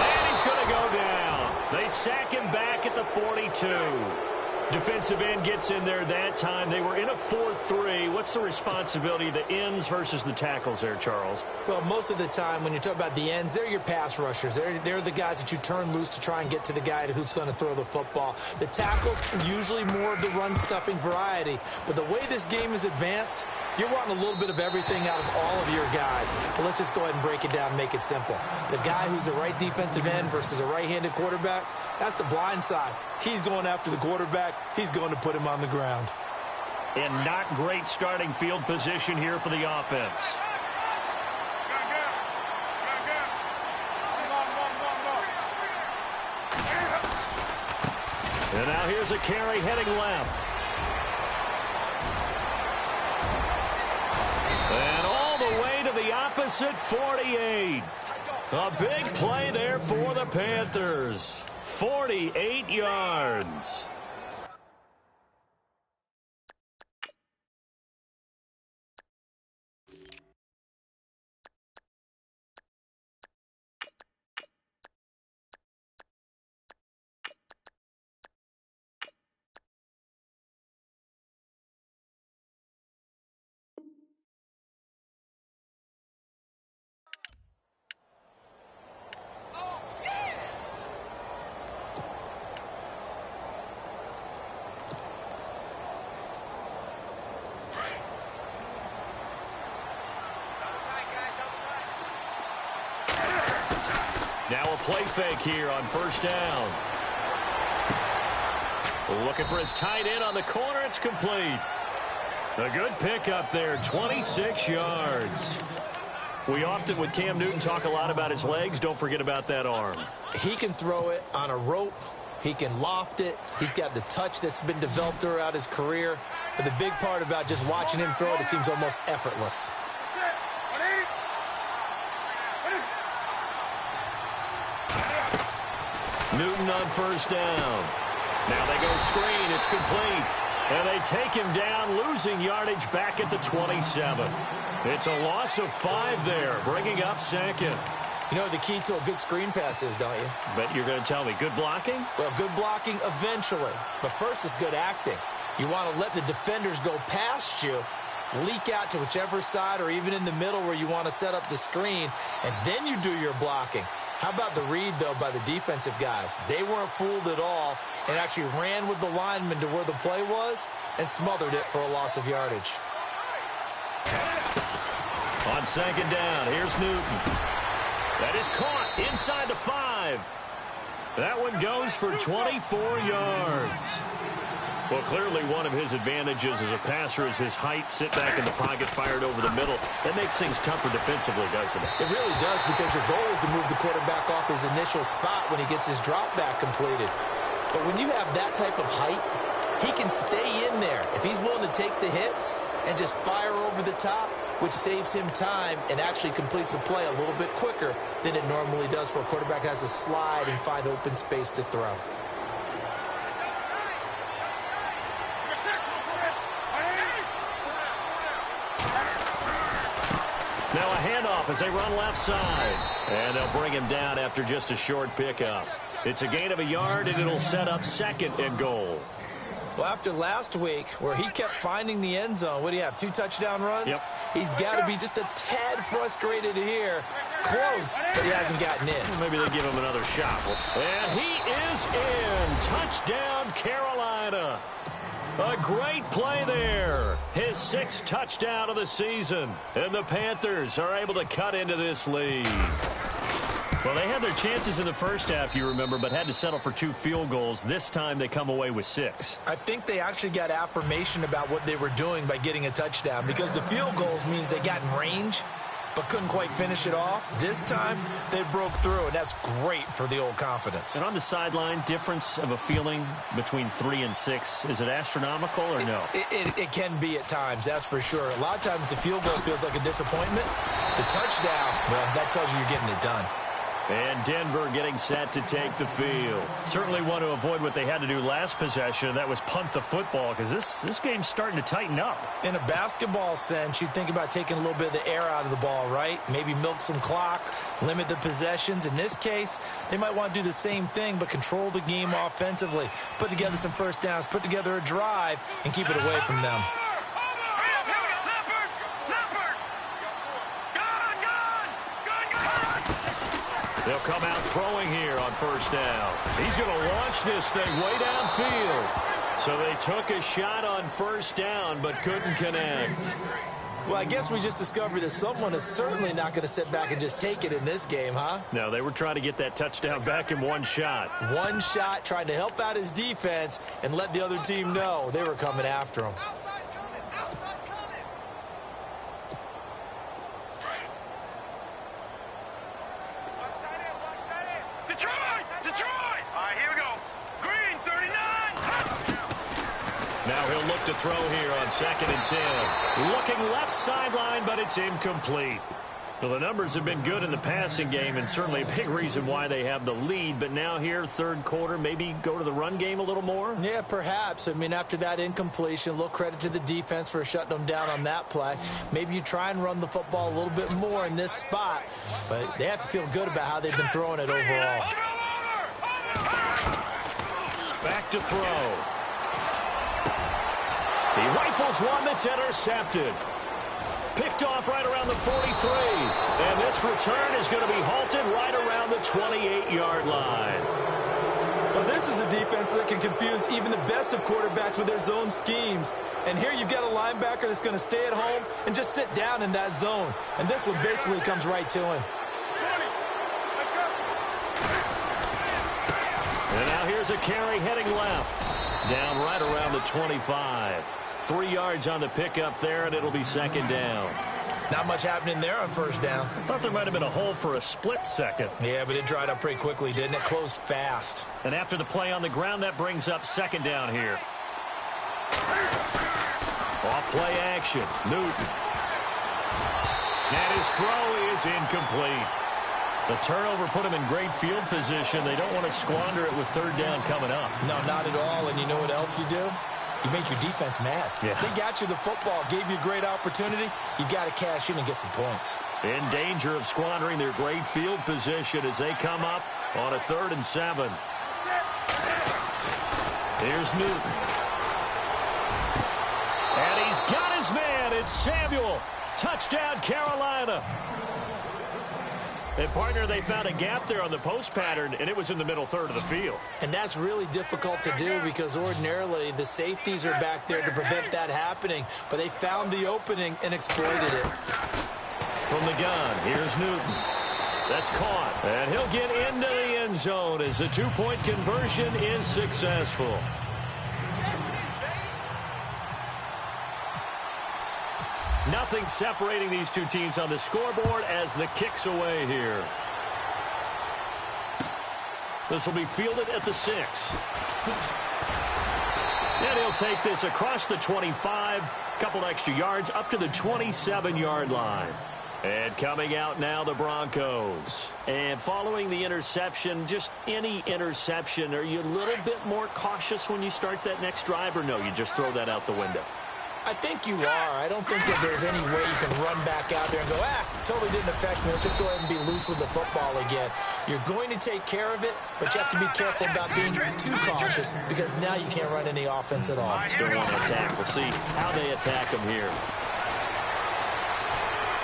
And he's going to go down. They sack him back at the 42. Defensive end gets in there that time. They were in a 4-3. What's the responsibility of the ends versus the tackles there, Charles? Well, most of the time when you talk about the ends, they're your pass rushers. They're the guys that you turn loose to try and get to the guy who's going to throw the football. The tackles, usually more of the run-stuffing variety. But the way this game is advanced, you're wanting a little bit of everything out of all of your guys. But let's just go ahead and break it down and make it simple. The guy who's the right defensive end versus a right-handed quarterback, that's the blind side. He's going after the quarterback. He's going to put him on the ground. And not great starting field position here for the offense. And now here's a carry heading left. And all the way to the opposite 48. A big play there for the Panthers. 48 yards. Now a play fake here on first down. Looking for his tight end on the corner. It's complete. A good pickup there, 26 yards. We often, with Cam Newton, talk a lot about his legs. Don't forget about that arm. He can throw it on a rope. He can loft it. He's got the touch that's been developed throughout his career. But the big part about just watching him throw it, it seems almost effortless. Newton on first down. Now they go screen. It's complete. And they take him down, losing yardage back at the 27. It's a loss of 5 there, bringing up second. You know what the key to a good screen pass is, don't you? Bet you're going to tell me. Good blocking? Well, good blocking eventually. But first is good acting. You want to let the defenders go past you, leak out to whichever side or even in the middle where you want to set up the screen, and then you do your blocking. How about the read, though, by the defensive guys? They weren't fooled at all and actually ran with the lineman to where the play was and smothered it for a loss of yardage. On second down, here's Newton. That is caught inside the 5. That one goes for 24 yards. Well, clearly one of his advantages as a passer is his height. Sit back in the pocket, fired over the middle. That makes things tougher defensively, doesn't it? It really does, because your goal is to move the quarterback off his initial spot when he gets his drop back completed. But when you have that type of height, he can stay in there. If he's willing to take the hits and just fire over the top, which saves him time and actually completes a play a little bit quicker than it normally does for a quarterback has to slide and find open space to throw. Now a handoff as they run left side. And they'll bring him down after just a short pickup. It's a gain of a yard, and it'll set up 2nd and goal. Well, after last week, where he kept finding the end zone, what do you have, 2 touchdown runs? Yep. He's got to be just a tad frustrated here. Close, but he hasn't gotten in. Well, maybe they give him another shot. And he is in. Touchdown, Carolina. A great play there. His 6th touchdown of the season. And the Panthers are able to cut into this lead. Well, they had their chances in the first half, you remember, but had to settle for 2 field goals. This time they come away with 6. I think they actually got affirmation about what they were doing by getting a touchdown, because the field goals means they got in range but couldn't quite finish it off. This time they broke through, and that's great for the old confidence. And on the sideline, difference of a feeling between 3 and 6, is it astronomical or no? It can be at times, that's for sure. A lot of times the field goal feels like a disappointment. The touchdown, well, that tells you you're getting it done. And Denver getting set to take the field. Certainly want to avoid what they had to do last possession, and that was punt the football, because this game's starting to tighten up. In a basketball sense, you think about taking a little bit of the air out of the ball, right? Maybe milk some clock, limit the possessions. In this case, they might want to do the same thing, but control the game offensively. Put together some first downs, put together a drive, and keep it away from them. They'll come out throwing here on first down. He's going to launch this thing way downfield. So they took a shot on first down, but couldn't connect. Well, I guess we just discovered that someone is certainly not going to sit back and just take it in this game, huh? No, they were trying to get that touchdown back in one shot. One shot, trying to help out his defense and let the other team know they were coming after him. Now he'll look to throw here on 2nd and 10. Looking left sideline, but it's incomplete. Well, the numbers have been good in the passing game, and certainly a big reason why they have the lead. But now here, third quarter, maybe go to the run game a little more? Yeah, perhaps. I mean, after that incompletion, a little credit to the defense for shutting them down on that play. Maybe you try and run the football a little bit more in this spot. But they have to feel good about how they've been throwing it overall. Back to throw. He rifles one that's intercepted. Picked off right around the 43. And this return is going to be halted right around the 28-yard line. Well, this is a defense that can confuse even the best of quarterbacks with their zone schemes. And here you've got a linebacker that's going to stay at home and just sit down in that zone. And this one basically comes right to him. And now here's a carry heading left. Down right around the 25. 3 yards on the pickup there, and it'll be 2nd down. Not much happening there on first down. I thought there might have been a hole for a split second. Yeah, but it dried up pretty quickly, didn't it? Closed fast. And after the play on the ground, that brings up 2nd down here. Off play action. Newton. And his throw is incomplete. The turnover put them in great field position. They don't want to squander it with third down coming up. No, not at all. And you know what else you do? You make your defense mad. Yeah. They got you the football, gave you a great opportunity. You got to cash in and get some points. In danger of squandering their great field position as they come up on a 3rd and 7. Here's Newton. And he's got his man. It's Samuel. Touchdown, Carolina. And, partner, they found a gap there on the post pattern, and it was in the middle third of the field. And that's really difficult to do because ordinarily the safeties are back there to prevent that happening. But they found the opening and exploited it. From the gun, here's Newton. That's caught. And he'll get into the end zone as the 2-point conversion is successful. Nothing separating these two teams on the scoreboard as the kick's away here. This will be fielded at the 6. And he'll take this across the 25. Couple extra yards up to the 27-yard line. And coming out now, the Broncos. And following the interception, just any interception, are you a little bit more cautious when you start that next drive, or no, you just throw that out the window? I think you are. I don't think that there's any way you can run back out there and go, totally didn't affect me. Let's just go ahead and be loose with the football again. You're going to take care of it, but you have to be careful about being too cautious because now you can't run any offense at all. Still want to attack. We'll see how they attack him here.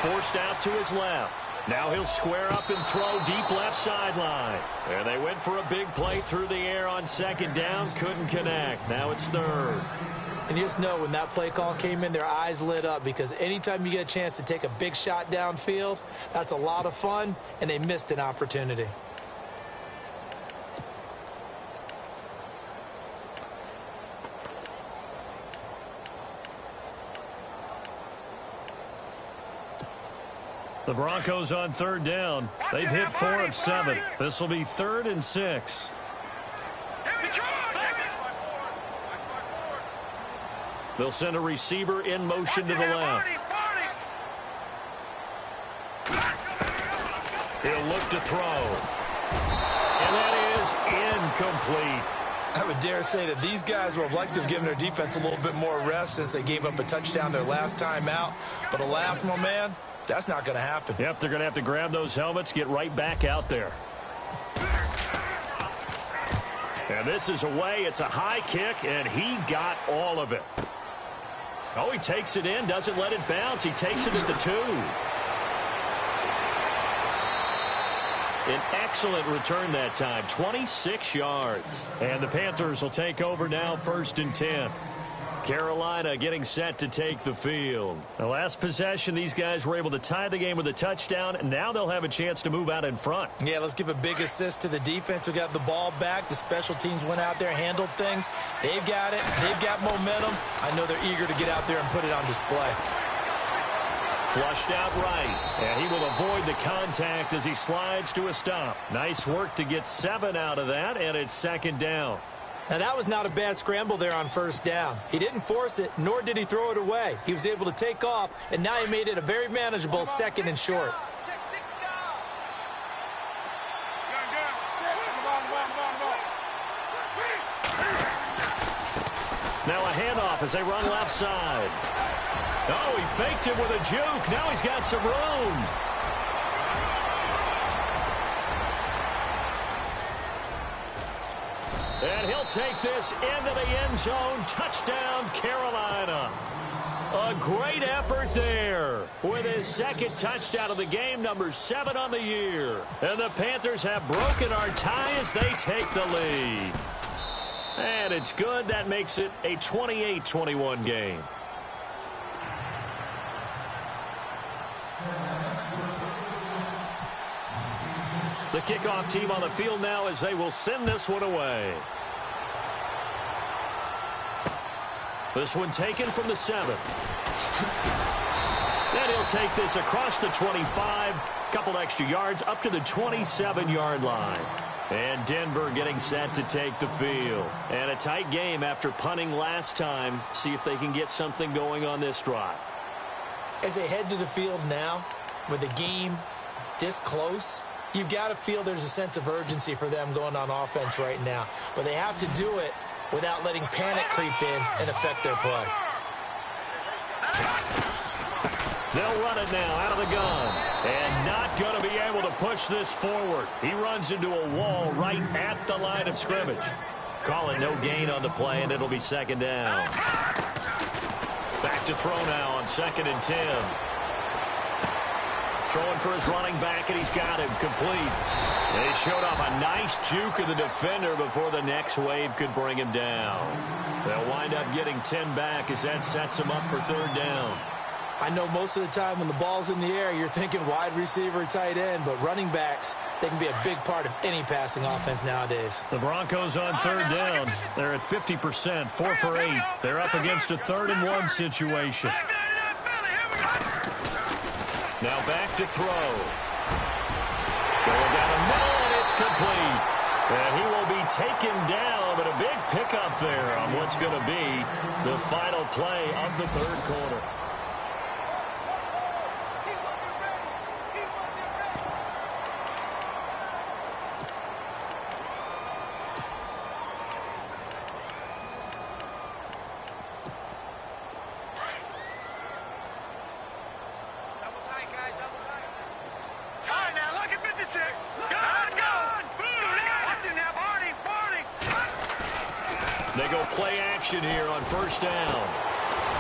Forced out to his left. Now he'll square up and throw deep left sideline. And they went for a big play through the air on 2nd down. Couldn't connect. Now it's 3rd. And you just know when that play call came in, their eyes lit up because anytime you get a chance to take a big shot downfield, that's a lot of fun, and they missed an opportunity. The Broncos on 3rd down. They've hit 4 of 7. This will be 3rd and 6. They'll send a receiver in motion to the left. He'll look to throw. And that is incomplete. I would dare say that these guys would have liked to have given their defense a little bit more rest since they gave up a touchdown their last time out. But alas, my man, that's not going to happen. Yep, they're going to have to grab those helmets, get right back out there. And this is away. It's a high kick, and he got all of it. Oh, he takes it in, doesn't let it bounce. He takes it at the 2. An excellent return that time, 26 yards. And the Panthers will take over now, 1st and 10. Carolina getting set to take the field. The last possession, these guys were able to tie the game with a touchdown, and now they'll have a chance to move out in front. Yeah, let's give a big assist to the defense who got the ball back. The special teams went out there, handled things. They've got it. They've got momentum. I know they're eager to get out there and put it on display. Flushed out right, and he will avoid the contact as he slides to a stop. Nice work to get 7 out of that, and it's 2nd down. Now, that was not a bad scramble there on 1st down. He didn't force it, nor did he throw it away. He was able to take off, and now he made it a very manageable 2nd and short. Now a handoff as they run left side. Oh, he faked it with a juke. Now he's got some room. And he'll take this into the end zone. Touchdown, Carolina. A great effort there with his 2nd touchdown of the game, number 7 on the year. And the Panthers have broken our tie as they take the lead. And it's good. That makes it a 28-21 game. The kickoff team on the field now as they will send this one away. This one taken from the 7. And he'll take this across the 25. Couple extra yards up to the 27-yard line. And Denver getting set to take the field. And a tight game after punting last time. See if they can get something going on this drive. As they head to the field now, with the game this close, You've got to feel there's a sense of urgency for them going on offense right now. But they have to do it without letting panic creep in and affect their play. They'll run it now out of the gun. And not going to be able to push this forward. He runs into a wall right at the line of scrimmage. Call it no gain on the play, and it'll be second down. Back to throw now on 2nd and 10. Throwing for his running back, and he's got him complete. They showed off a nice juke of the defender before the next wave could bring him down. They'll wind up getting 10 back as that sets him up for 3rd down. I know most of the time when the ball's in the air, you're thinking wide receiver, tight end, but running backs, they can be a big part of any passing offense nowadays. The Broncos on 3rd down. They're at 50%, 4 for 8. They're up against a 3rd and 1 situation. Now back to throw. Going down the middle, and it's complete. And he will be taken down, but a big pickup there on what's going to be the final play of the 3rd quarter. They go play action here on 1st down.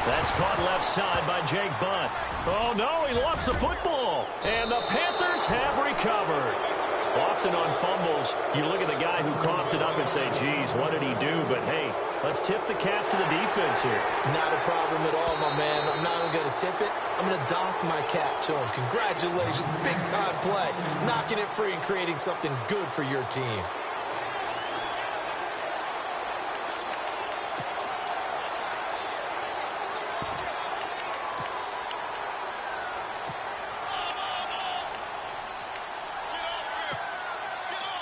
That's caught left side by Jake Butt. Oh, no, he lost the football. And the Panthers have recovered. Often on fumbles, you look at the guy who coughed it up and say, geez, what did he do? But, hey, let's tip the cap to the defense here. Not a problem at all, my man. I'm not even going to tip it. I'm going to doff my cap to him. Congratulations, big-time play. Knocking it free and creating something good for your team.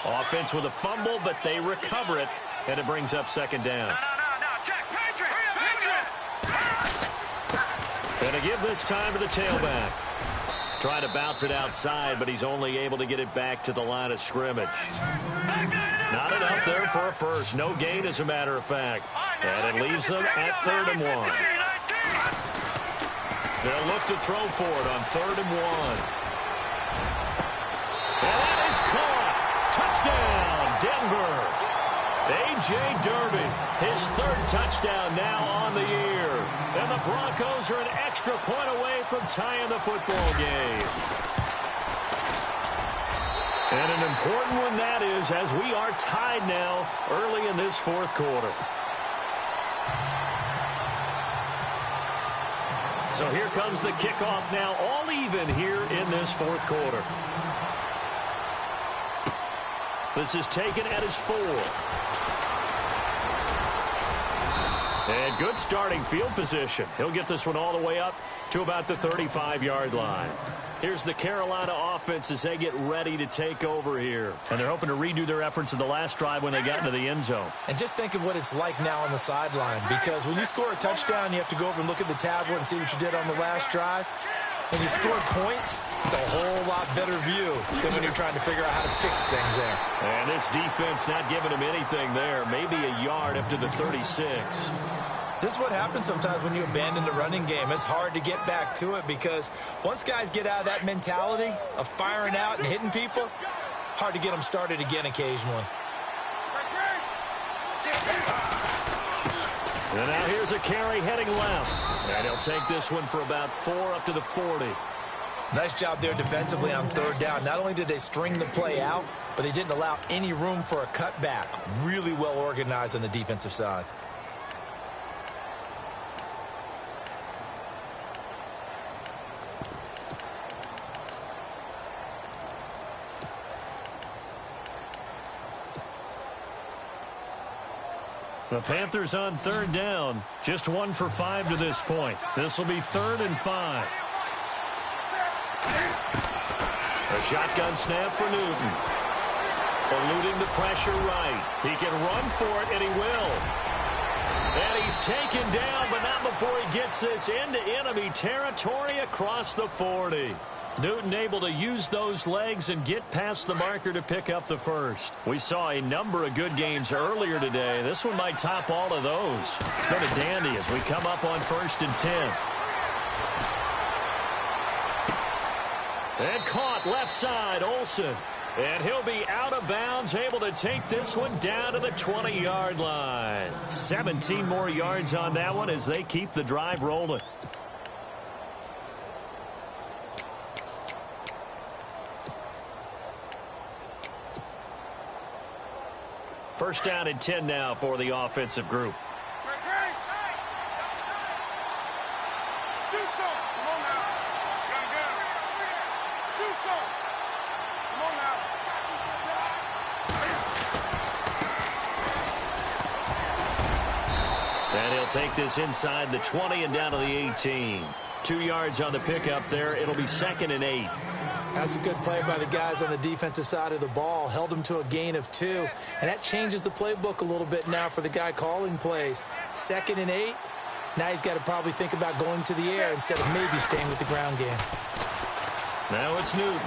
Offense with a fumble, but they recover it, and it brings up 2nd down. No, check, Patriot! And to give this time to the tailback. Trying to bounce it outside, but he's only able to get it back to the line of scrimmage. Not enough there for a first. No gain, as a matter of fact. And it leaves them at 3rd and 1. They'll look to throw for it on 3rd and 1. And that is caught. Touchdown, Denver. A.J. Derby, his 3rd touchdown now on the year. And the Broncos are an extra point away from tying the football game. And an important one that is, as we are tied now early in this 4th quarter. So here comes the kickoff now, all even here in this 4th quarter. This is taken at his 4. And good starting field position. He'll get this one all the way up to about the 35-yard line. Here's the Carolina offense as they get ready to take over here. And they're hoping to redo their efforts in the last drive when they got into the end zone. And just think of what it's like now on the sideline, because when you score a touchdown, you have to go over and look at the tablet and see what you did on the last drive. When you score points, it's a whole lot better view than when you're trying to figure out how to fix things there. And this defense not giving him anything there. Maybe a yard up to the 36. This is what happens sometimes when you abandon the running game. It's hard to get back to it because once guys get out of that mentality of firing out and hitting people, hard to get them started again occasionally. And now here's a carry heading left. And he'll take this one for about 4 up to the 40. Nice job there defensively on 3rd down. Not only did they string the play out, but they didn't allow any room for a cutback. Really well organized on the defensive side. The Panthers on 3rd down. Just 1 for 5 to this point. This will be 3rd and 5. A shotgun snap for Newton. Eluding the pressure right. He can run for it, and he will. And he's taken down, but not before he gets this into enemy territory across the 40. Newton able to use those legs and get past the marker to pick up the first. We saw a number of good games earlier today. This one might top all of those. It's been a dandy as we come up on 1st and 10. And caught left side, Olsen. And he'll be out of bounds, able to take this one down to the 20-yard line. 17 more yards on that one as they keep the drive rolling. First down and 10 now for the offensive group. And he'll take this inside the 20 and down to the 18. 2 yards on the pickup there. It'll be 2nd and 8. That's a good play by the guys on the defensive side of the ball. Held them to a gain of 2. And that changes the playbook a little bit now for the guy calling plays. 2nd and 8. Now he's got to probably think about going to the air instead of maybe staying with the ground game. Now it's Newton.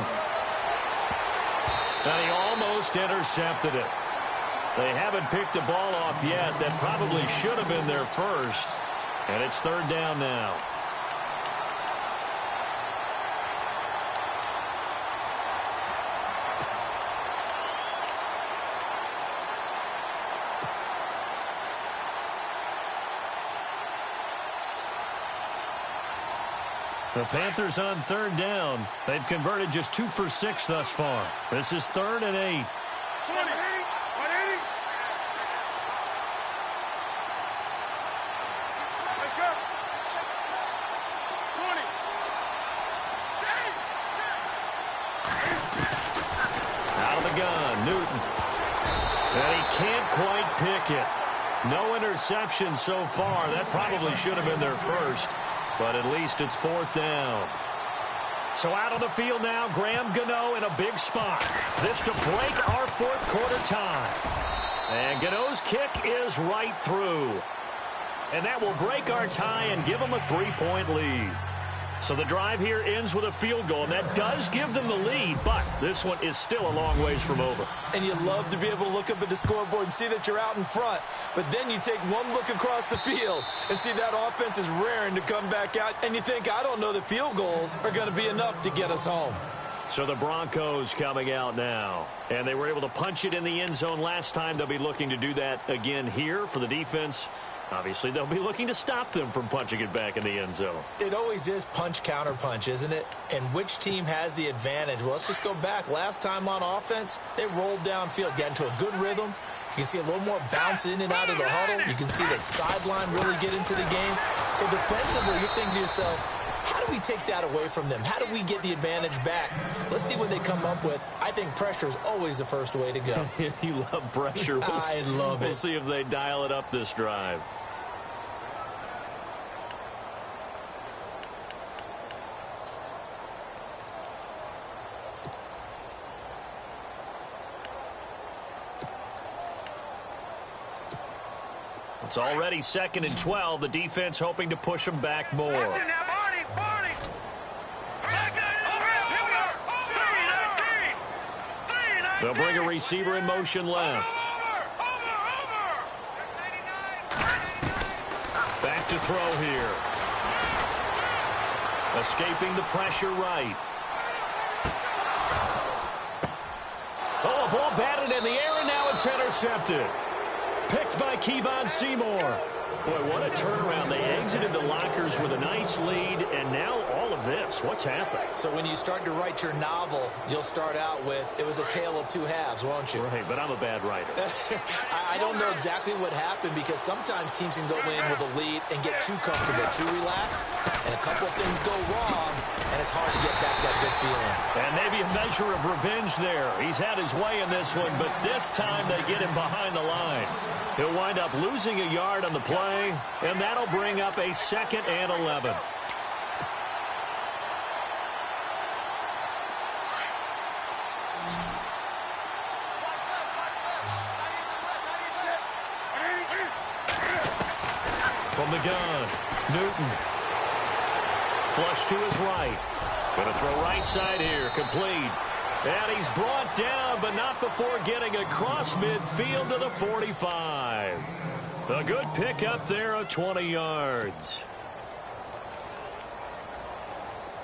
And he almost intercepted it. They haven't picked a ball off yet. That probably should have been their first. And it's 3rd down now. The Panthers on 3rd down. They've converted just 2 for 6 thus far. This is 3rd and 8. 180. Let's go. 20. Out of the gun, Newton. And he can't quite pick it. No interception so far. That probably should have been their first. But at least it's 4th down. So out on the field now, Graham Gano in a big spot. This to break our 4th quarter tie. And Gano's kick is right through. And that will break our tie and give them a 3-point lead. So the drive here ends with a field goal, and that does give them the lead, but this one is still a long ways from over. And you love to be able to look up at the scoreboard and see that you're out in front, but then you take one look across the field and see that offense is raring to come back out, and you think, I don't know that field goals are going to be enough to get us home. So the Broncos coming out now, and they were able to punch it in the end zone last time. They'll be looking to do that again here for the defense. Obviously, they'll be looking to stop them from punching it back in the end zone. It always is punch-counter-punch, isn't it? And which team has the advantage? Well, let's just go back. Last time on offense, they rolled downfield, got into a good rhythm. You can see a little more bounce in and out of the huddle. You can see the sideline really get into the game. So defensively, you're thinking to yourself, how do we take that away from them? How do we get the advantage back? Let's see what they come up with. I think pressure is always the first way to go. You love pressure. I love it. We'll see if they dial it up this drive. It's already 2nd and 12. The defense hoping to push them back more. Watch it now, Barney. Barney. They'll bring a receiver in motion left. Back to throw here. Escaping the pressure right. Oh, a ball batted in the air, and now it's intercepted. Picked by Kevon Seymour. Boy, what a turnaround. They exited the lockers with a nice lead, and now all of this. What's happened? So when you start to write your novel, you'll start out with, it was a tale of 2 halves, won't you? Right, but I'm a bad writer. I don't know exactly what happened because sometimes teams can go in with a lead and get too comfortable, too relaxed, and a couple of things go wrong, and it's hard to get back that good feeling. And maybe a measure of revenge there. He's had his way in this one, but this time they get him behind the line. He'll wind up losing a yard on the play, and that'll bring up a 2nd and 11. From the gun, Newton. Flush to his right. Going to throw right side here. Complete. And he's brought down, but not before getting across midfield to the 45. A good pickup there of 20 yards.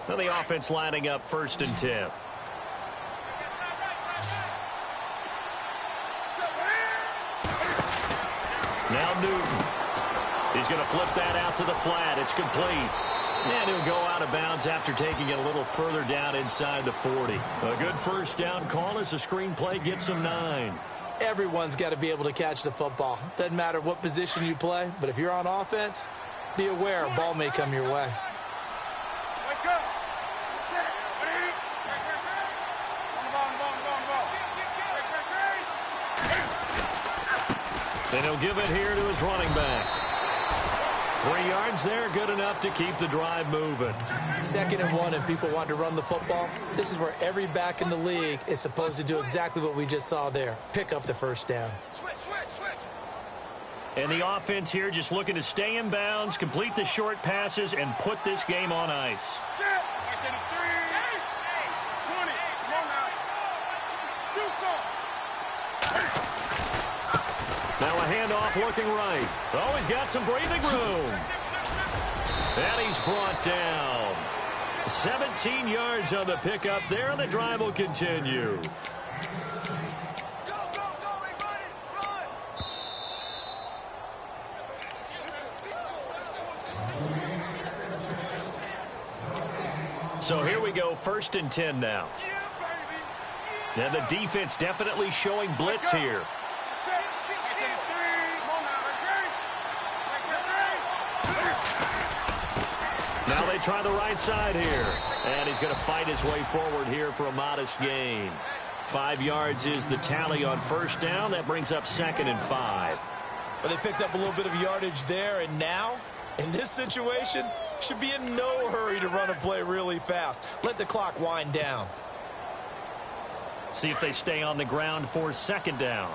Now the offense lining up 1st and 10. Now Newton. He's going to flip that out to the flat. It's complete. And he'll go out of bounds after taking it a little further down inside the 40. A good first down call as the screenplay gets him 9. Everyone's got to be able to catch the football. Doesn't matter what position you play, but if you're on offense, be aware a ball may come your way. And he'll give it here to his running back. 3 yards there, good enough to keep the drive moving. 2nd and 1, and people want to run the football. This is where every back in the league is supposed to do exactly what we just saw there. Pick up the first down. And the offense here just looking to stay in bounds, complete the short passes, and put this game on ice. Now a handoff looking right. Oh, he's got some breathing room. And he's brought down. 17 yards on the pickup there, and the drive will continue. So here we go, 1st and 10 now. And the defense definitely showing blitz here. Now they try the right side here. And he's going to fight his way forward here for a modest gain. 5 yards is the tally on 1st down. That brings up 2nd and 5. But they picked up a little bit of yardage there, and now, in this situation, should be in no hurry to run a play really fast. Let the clock wind down. See if they stay on the ground for 2nd down.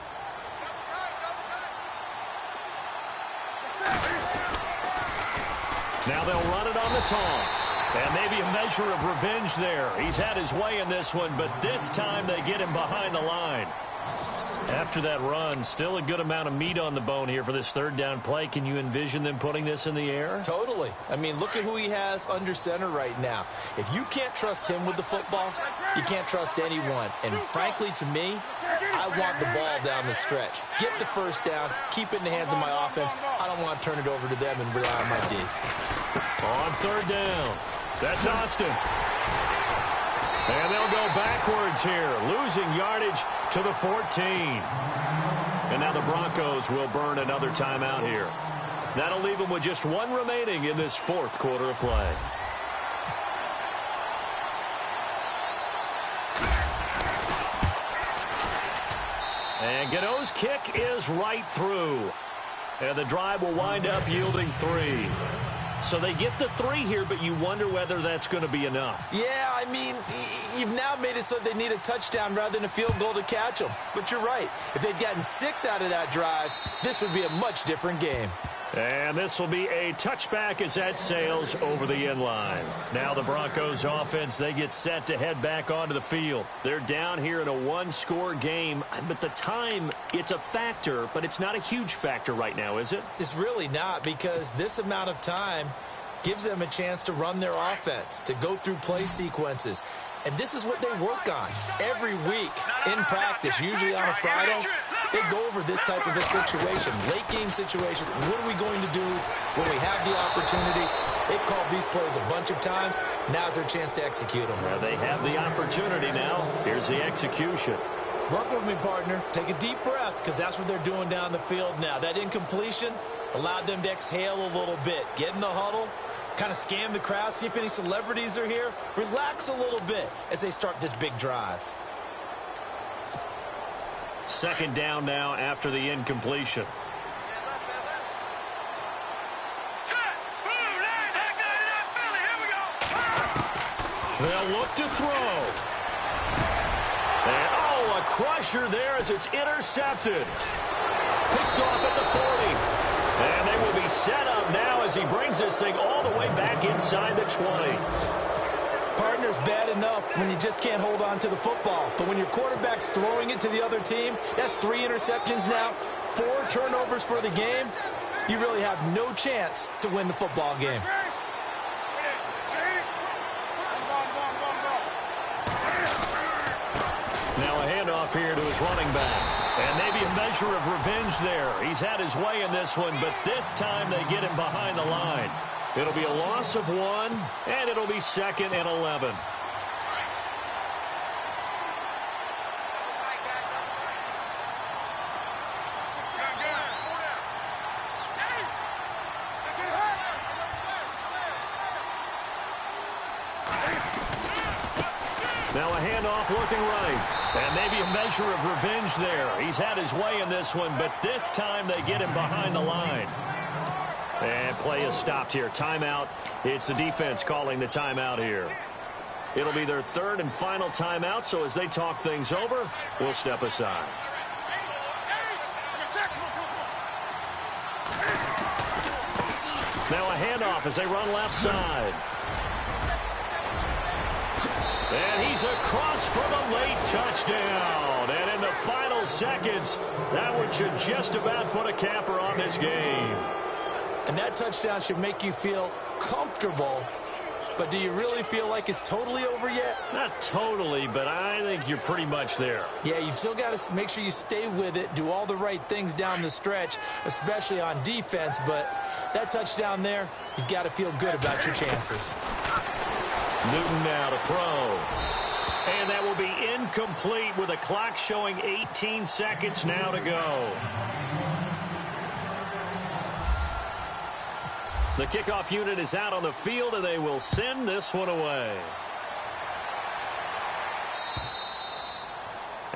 Now they'll run it on the toss. And maybe a measure of revenge there. He's had his way in this one, but this time they get him behind the line. After that run, still a good amount of meat on the bone here for this 3rd down play. Can you envision them putting this in the air? Totally. I mean, look at who he has under center right now. If you can't trust him with the football, you can't trust anyone. And frankly, to me, I want the ball down the stretch. Get the 1st down, keep it in the hands of my offense. I don't want to turn it over to them and rely on my D. On 3rd down, that's Austin. And they'll go backwards here, losing yardage to the 14. And now the Broncos will burn another timeout here. That'll leave them with just 1 remaining in this 4th quarter of play. And Gano's kick is right through. And the drive will wind up yielding 3. So they get the 3 here, but you wonder whether that's going to be enough. Yeah, I mean, you've now made it so they need a touchdown rather than a field goal to catch them. But you're right. If they'd gotten 6 out of that drive, this would be a much different game. And this will be a touchback as that sails over the end line. Now the Broncos offense, they get set to head back onto the field. They're down here in a 1-score game. But the time, it's a factor, but it's not a huge factor right now, is it? It's really not, because this amount of time gives them a chance to run their offense, to go through play sequences. And this is what they work on every week in practice, usually on a Friday. They go over this type of a situation, late game situation. What are we going to do when we have the opportunity? They've called these plays a bunch of times. Now's their chance to execute them. Well, they have the opportunity now. Here's the execution. Work with me, partner. Take a deep breath, because that's what they're doing down the field now. That incompletion allowed them to exhale a little bit. Get in the huddle, kind of scan the crowd, see if any celebrities are here. Relax a little bit as they start this big drive. 2nd down now after the incompletion. They'll look to throw. And, oh, a crusher there as it's intercepted. Picked off at the 40. And they will be set up now as he brings this thing all the way back inside the 20. Partner's bad enough when you just can't hold on to the football. But when your quarterback's throwing it to the other team, that's 3 interceptions now, 4 turnovers for the game. You really have no chance to win the football game. Now a handoff here to his running back. And maybe a measure of revenge there. He's had his way in this one, but this time they get him behind the line. It'll be a loss of 1, and it'll be 2nd and 11. Now a handoff looking right. And maybe a measure of revenge there. He's had his way in this one, but this time they get him behind the line. And play is stopped here. Timeout. It's the defense calling the timeout here. It'll be their 3rd and final timeout, so as they talk things over, we'll step aside. Now a handoff as they run left side. And he's across for the late touchdown. And in the final seconds, that one should just about put a capper on this game. And that touchdown should make you feel comfortable. But do you really feel like it's totally over yet? Not totally, but I think you're pretty much there. Yeah, you've still got to make sure you stay with it, do all the right things down the stretch, especially on defense. But that touchdown there, you've got to feel good about your chances. Newton now to throw. And that will be incomplete with a clock showing 18 seconds now to go. The kickoff unit is out on the field, and they will send this one away.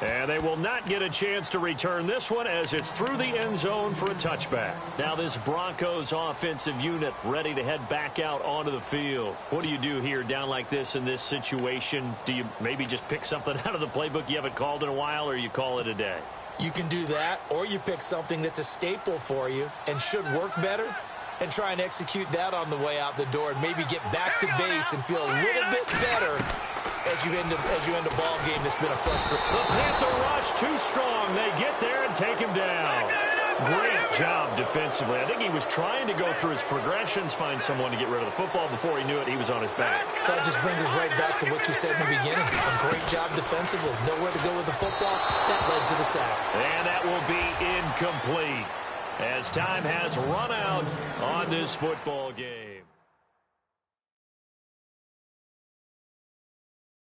And they will not get a chance to return this one as it's through the end zone for a touchback. Now this Broncos offensive unit ready to head back out onto the field. What do you do here down like this in this situation? Do you maybe just pick something out of the playbook you haven't called in a while, or you call it a day? You can do that, or you pick something that's a staple for you and should work better and try and execute that on the way out the door and maybe get back to base and feel a little bit better as you end a ball game that's been a frustration. The Panther rush too strong. They get there and take him down. Great job defensively. I think he was trying to go through his progressions, find someone to get rid of the football. Before he knew it, he was on his back. So that just brings us right back to what you said in the beginning. A great job defensively. Nowhere to go with the football. That led to the sack. And that will be incomplete as time has run out on this football game.